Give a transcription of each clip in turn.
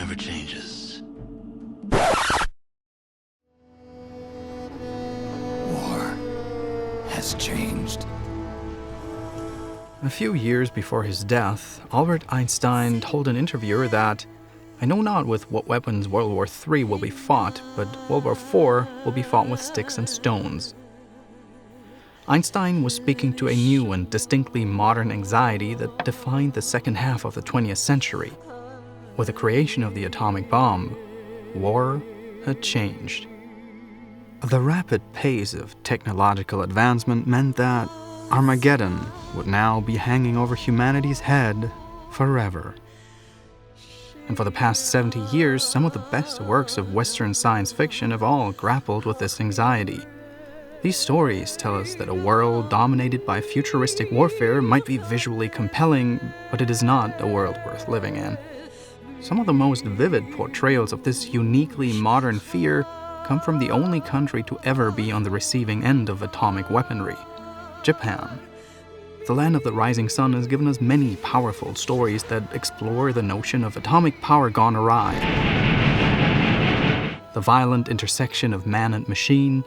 never changes. War has changed. A few years before his death, Albert Einstein told an interviewer that, "I know not with what weapons World War III will be fought, but World War IV will be fought with sticks and stones." Einstein was speaking to a new and distinctly modern anxiety that defined the second half of the 20th century. With the creation of the atomic bomb, war had changed. The rapid pace of technological advancement meant that Armageddon would now be hanging over humanity's head forever. And for the past 70 years, some of the best works of Western science fiction have all grappled with this anxiety. These stories tell us that a world dominated by futuristic warfare might be visually compelling, but it is not a world worth living in. Some of the most vivid portrayals of this uniquely modern fear come from the only country to ever be on the receiving end of atomic weaponry, Japan. The Land of the Rising Sun has given us many powerful stories that explore the notion of atomic power gone awry, the violent intersection of man and machine,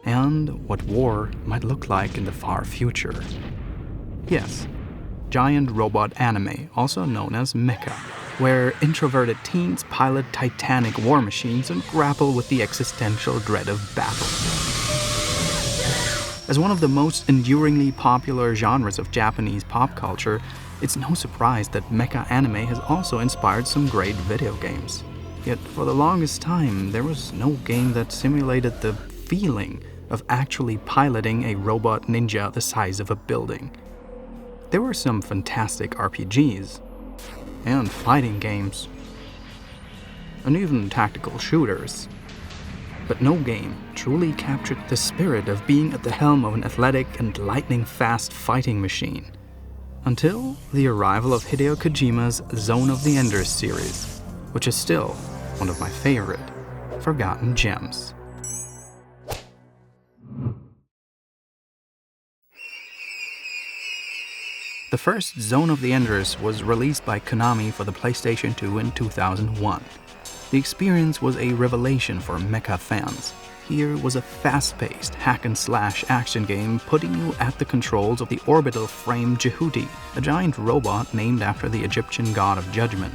and what war might look like in the far future. Yes, giant robot anime, also known as mecha, where introverted teens pilot titanic war machines and grapple with the existential dread of battle. As one of the most enduringly popular genres of Japanese pop culture, it's no surprise that Mecha-Anime has also inspired some great video games. Yet for the longest time, there was no game that simulated the feeling of actually piloting a robot ninja the size of a building. There were some fantastic RPGs, and fighting games, and even tactical shooters. But no game truly captured the spirit of being at the helm of an athletic and lightning-fast fighting machine, until the arrival of Hideo Kojima's Zone of the Enders series, which is still one of my favorite forgotten gems. The first Zone of the Enders was released by Konami for the PlayStation 2 in 2001. The experience was a revelation for mecha fans. Here was a fast-paced hack-and-slash action game putting you at the controls of the orbital frame Jehuti, a giant robot named after the Egyptian god of judgment.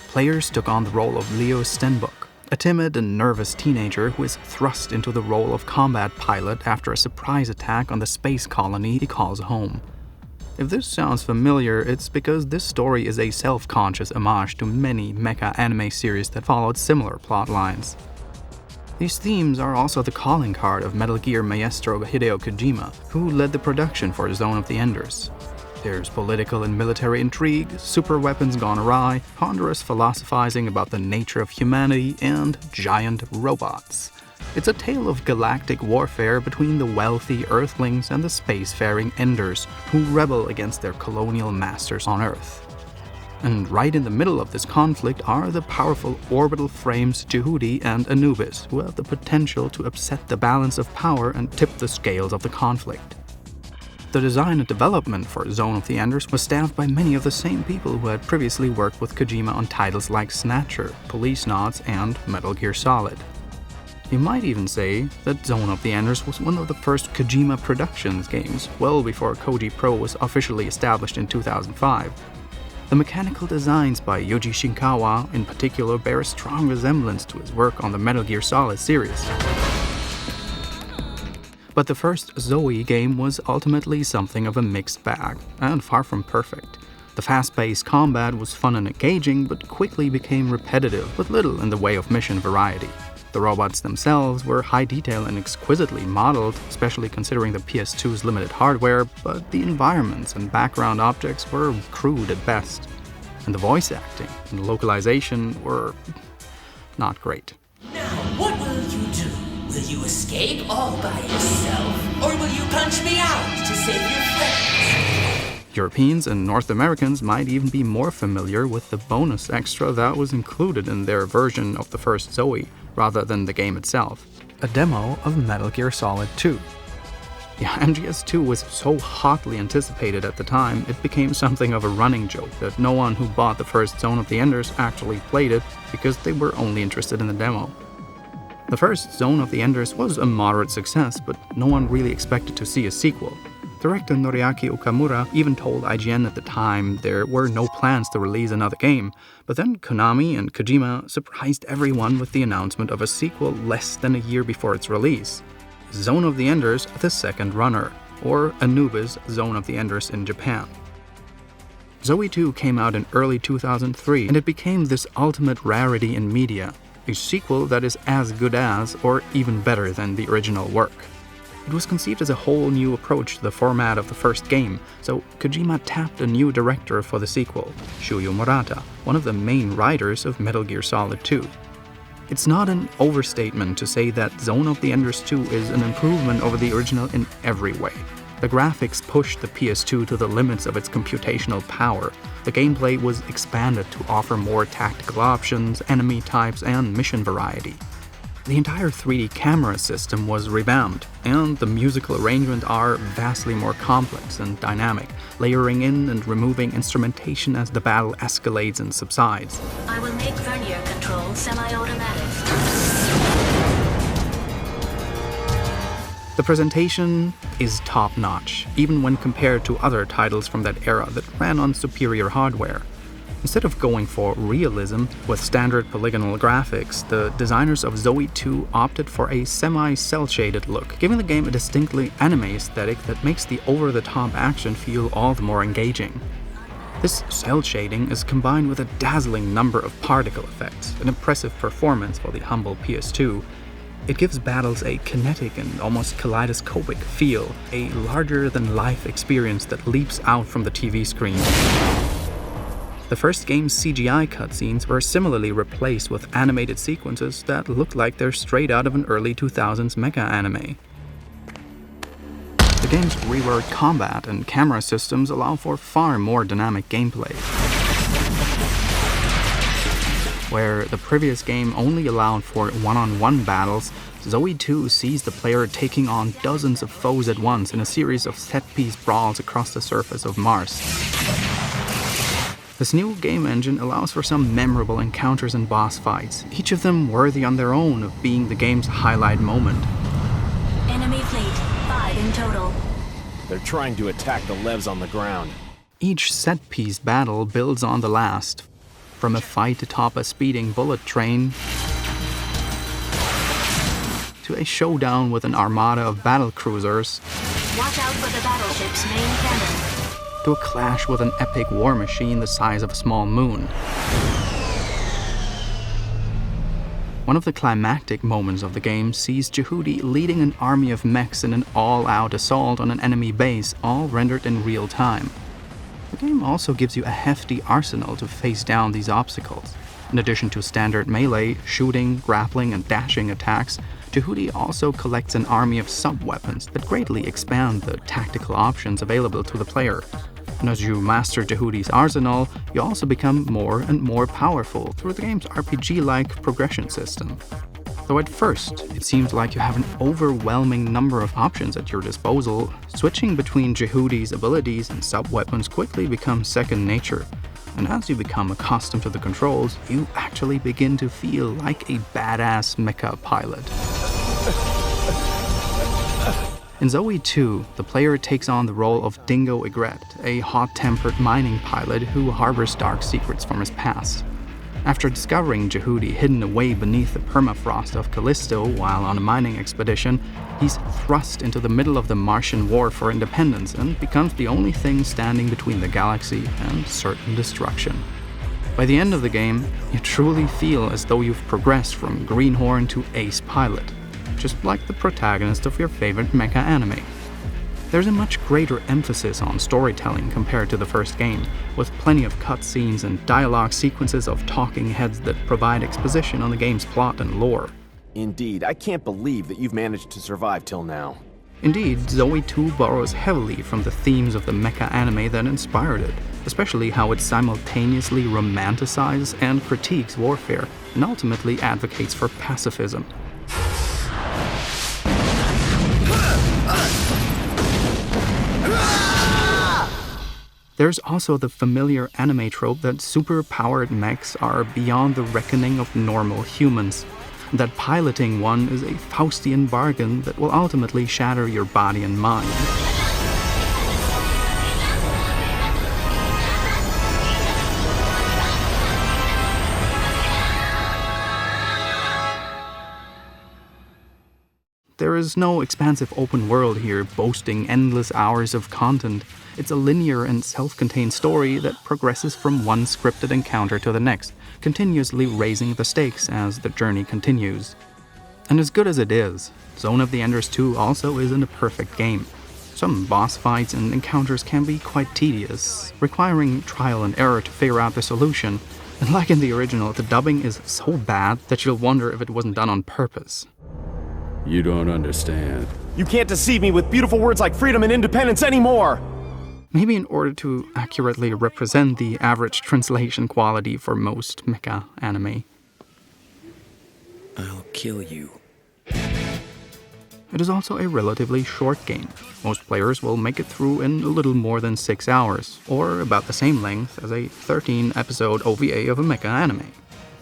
Players took on the role of Leo Stenbock, a timid and nervous teenager who is thrust into the role of combat pilot after a surprise attack on the space colony he calls home. If this sounds familiar, it's because this story is a self-conscious homage to many mecha-anime series that followed similar plot lines. These themes are also the calling card of Metal Gear maestro Hideo Kojima, who led the production for Zone of the Enders. There's political and military intrigue, super weapons gone awry, ponderous philosophizing about the nature of humanity, and giant robots. It's a tale of galactic warfare between the wealthy Earthlings and the spacefaring Enders, who rebel against their colonial masters on Earth. And right in the middle of this conflict are the powerful orbital frames Jehuti and Anubis, who have the potential to upset the balance of power and tip the scales of the conflict. The design and development for Zone of the Enders was staffed by many of the same people who had previously worked with Kojima on titles like Snatcher, Policenauts, and Metal Gear Solid. You might even say that Zone of the Enders was one of the first Kojima Productions games, well before Koji Pro was officially established in 2005. The mechanical designs by Yoji Shinkawa in particular bear a strong resemblance to his work on the Metal Gear Solid series. But the first Zoe game was ultimately something of a mixed bag, and far from perfect. The fast-paced combat was fun and engaging, but quickly became repetitive, with little in the way of mission variety. The robots themselves were high detail and exquisitely modeled, especially considering the PS2's limited hardware, but the environments and background objects were crude at best. And the voice acting and localization were not great. Now, what will you do? Will you escape all by yourself, or will you punch me out to save your friends? Europeans and North Americans might even be more familiar with the bonus extra that was included in their version of the first Zoe, rather than the game itself, a demo of Metal Gear Solid 2. Yeah, MGS2 was so hotly anticipated at the time, it became something of a running joke that no one who bought the first Zone of the Enders actually played it because they were only interested in the demo. The first Zone of the Enders was a moderate success, but no one really expected to see a sequel. Director Noriaki Okamura even told IGN at the time there were no plans to release another game, but then Konami and Kojima surprised everyone with the announcement of a sequel less than a year before its release. Zone of the Enders: The Second Runner, or Anubis Zone of the Enders in Japan. Zoe 2 came out in early 2003, and it became this ultimate rarity in media, a sequel that is as good as, or even better than, the original work. It was conceived as a whole new approach to the format of the first game, so Kojima tapped a new director for the sequel, Shuyo Murata, one of the main writers of Metal Gear Solid 2. It's not an overstatement to say that Zone of the Enders 2 is an improvement over the original in every way. The graphics pushed the PS2 to the limits of its computational power. The gameplay was expanded to offer more tactical options, enemy types, and mission variety. The entire 3D camera system was revamped, and the musical arrangements are vastly more complex and dynamic, layering in and removing instrumentation as the battle escalates and subsides. I will make vernier control semi-automatic. The presentation is top-notch, even when compared to other titles from that era that ran on superior hardware. Instead of going for realism with standard polygonal graphics, the designers of Zoe 2 opted for a semi-cel-shaded look, giving the game a distinctly anime aesthetic that makes the over-the-top action feel all the more engaging. This cel shading is combined with a dazzling number of particle effects, an impressive performance for the humble PS2. It gives battles a kinetic and almost kaleidoscopic feel, a larger-than-life experience that leaps out from the TV screen. The first game's CGI cutscenes were similarly replaced with animated sequences that look like they're straight out of an early 2000s Mecha-Anime. The game's reworked combat and camera systems allow for far more dynamic gameplay. Where the previous game only allowed for one-on-one battles, Zoe 2 sees the player taking on dozens of foes at once in a series of set-piece brawls across the surface of Mars. This new game engine allows for some memorable encounters and boss fights, each of them worthy on their own of being the game's highlight moment. Enemy fleet, 5 in total. They're trying to attack the Levs on the ground. Each set-piece battle builds on the last, from a fight atop a speeding bullet train to a showdown with an armada of battle cruisers, Watch out for the battleship's main cannon. to a clash with an epic war machine the size of a small moon. One of the climactic moments of the game sees Jehudi leading an army of mechs in an all-out assault on an enemy base, all rendered in real time. The game also gives you a hefty arsenal to face down these obstacles. In addition to standard melee, shooting, grappling, and dashing attacks, Jehudi also collects an army of sub-weapons that greatly expand the tactical options available to the player. And as you master Jehudi's arsenal, you also become more and more powerful through the game's RPG-like progression system. Though at first, it seems like you have an overwhelming number of options at your disposal, switching between Jehudi's abilities and sub-weapons quickly becomes second nature. And as you become accustomed to the controls, you actually begin to feel like a badass mecha pilot. In Zoe 2, the player takes on the role of Dingo Egret, a hot-tempered mining pilot who harbors dark secrets from his past. After discovering Jehudi hidden away beneath the permafrost of Callisto while on a mining expedition, he's thrust into the middle of the Martian war for independence and becomes the only thing standing between the galaxy and certain destruction. By the end of the game, you truly feel as though you've progressed from greenhorn to ace pilot, just like the protagonist of your favorite Mecha-Anime. There's a much greater emphasis on storytelling compared to the first game, with plenty of cutscenes and dialogue sequences of talking heads that provide exposition on the game's plot and lore. Indeed, I can't believe that you've managed to survive till now. Indeed, Zoe 2 borrows heavily from the themes of the Mecha-Anime that inspired it, especially how it simultaneously romanticizes and critiques warfare, and ultimately advocates for pacifism. There's also the familiar anime trope that super-powered mechs are beyond the reckoning of normal humans, that piloting one is a Faustian bargain that will ultimately shatter your body and mind. There is no expansive open world here boasting endless hours of content. It's a linear and self-contained story that progresses from one scripted encounter to the next, continuously raising the stakes as the journey continues. And as good as it is, Zone of the Enders 2 also isn't a perfect game. Some boss fights and encounters can be quite tedious, requiring trial and error to figure out the solution. And like in the original, the dubbing is so bad that you'll wonder if it wasn't done on purpose. You don't understand. You can't deceive me with beautiful words like freedom and independence anymore! Maybe in order to accurately represent the average translation quality for most Mecha-Anime. I'll kill you. It is also a relatively short game. Most players will make it through in a little more than 6 hours, or about the same length as a 13-episode OVA of a Mecha-Anime.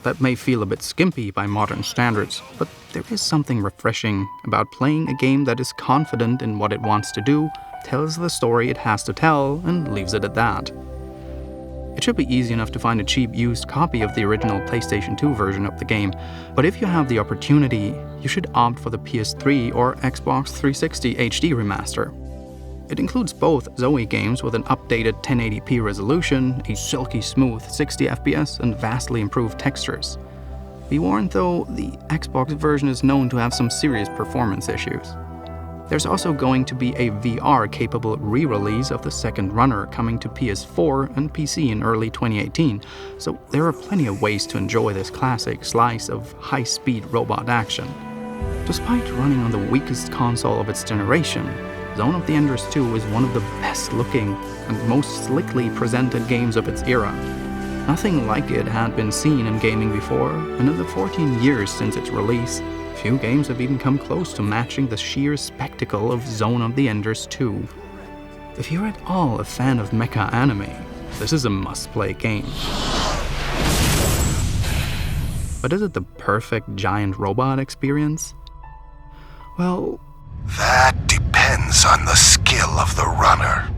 That may feel a bit skimpy by modern standards, but there is something refreshing about playing a game that is confident in what it wants to do, tells the story it has to tell, and leaves it at that. It should be easy enough to find a cheap used copy of the original PlayStation 2 version of the game, but if you have the opportunity, you should opt for the PS3 or Xbox 360 HD remaster. It includes both Zoe games with an updated 1080p resolution, a silky smooth 60 FPS, and vastly improved textures. Be warned though, the Xbox version is known to have some serious performance issues. There's also going to be a VR-capable re-release of the Second Runner coming to PS4 and PC in early 2018, so there are plenty of ways to enjoy this classic slice of high-speed robot action. Despite running on the weakest console of its generation, Zone of the Enders 2 is one of the best-looking and most slickly presented games of its era. Nothing like it had been seen in gaming before, and in the 14 years since its release, few games have even come close to matching the sheer spectacle of Zone of the Enders 2. If you're at all a fan of Mecha-Anime, this is a must-play game. But is it the perfect giant robot experience? Well, that depends on the skill of the runner.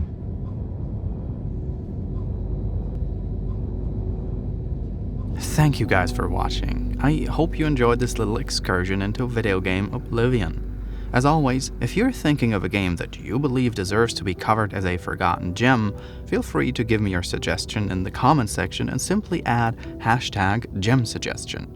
Thank you guys for watching. I hope you enjoyed this little excursion into video game Oblivion. As always, if you're thinking of a game that you believe deserves to be covered as a forgotten gem, feel free to give me your suggestion in the comment section and simply add #GemSuggestion.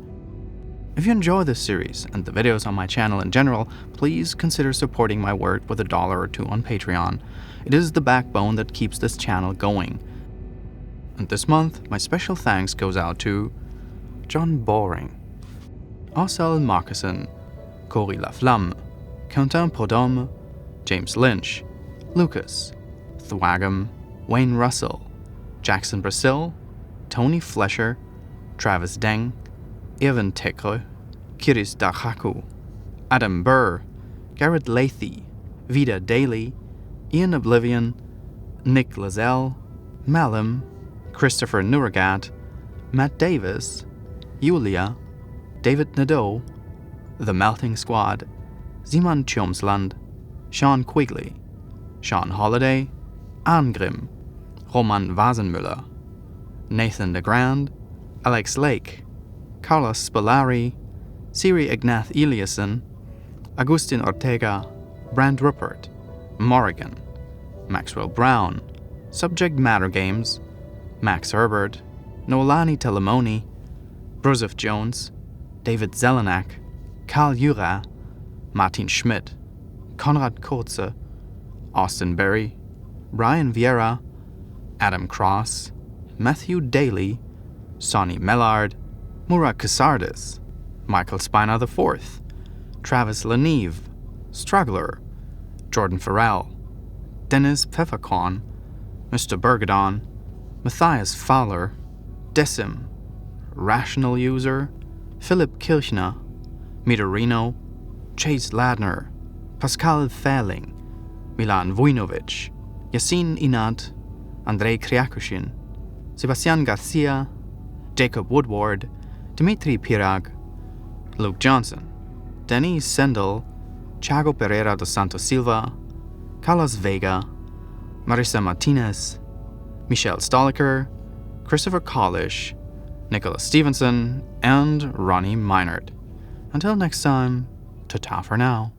If you enjoy this series and the videos on my channel in general, please consider supporting my work with $1 or $2 on Patreon. It is the backbone that keeps this channel going. And this month, my special thanks goes out to John Boring, Marcel Moccasin, Cory Laflamme, Quentin Prudhomme, James Lynch, Lucas, Thwagam, Wayne Russell, Jackson Brazil, Tony Flesher, Travis Deng, Evan Tekre, Kiris Dachaku, Adam Burr, Garrett Lathy, Vida Daly, Ian Oblivion, Nick Lazelle, Malum, Christopher Nuragat, Matt Davis, Julia, David Nadeau, The Melting Squad, Simon Tjomsland, Sean Quigley, Sean Holiday, Arngrim, Roman Vasenmüller, Nathan DeGrand, Alex Lake, Carlos Spolari, Siri Ignath Eliasson, Agustin Ortega, Brand Rupert, Morrigan, Maxwell Brown, Subject Matter Games, Max Herbert, Noelani Telemoni, Broseph Jones, David Zelenak, Karl Jura, Martin Schmidt, Konrad Kurze, Austin Berry, Brian Vieira, Adam Cross, Matthew Daly, Sonny Mellard, Murat Casardis, Michael Spina IV, Travis Leneve, Struggler, Jordan Farrell, Dennis Pfefferkorn, Mr. Bergadon, Matthias Fowler, Decim, Rational User, Philip Kirchner, Midorino, Chase Ladner, Pascal Fähling, Milan Vujnovic, Yasin Inat, Andrei Kriakushin, Sebastian Garcia, Jacob Woodward, Dmitry Pirag, Luke Johnson, Denis Sendel, Thiago Pereira dos Santos Silva, Carlos Vega, Marisa Martinez, Michelle Stoliker, Christopher Collish, Nicholas Stevenson, and Ronnie Meinert. Until next time, ta-ta for now.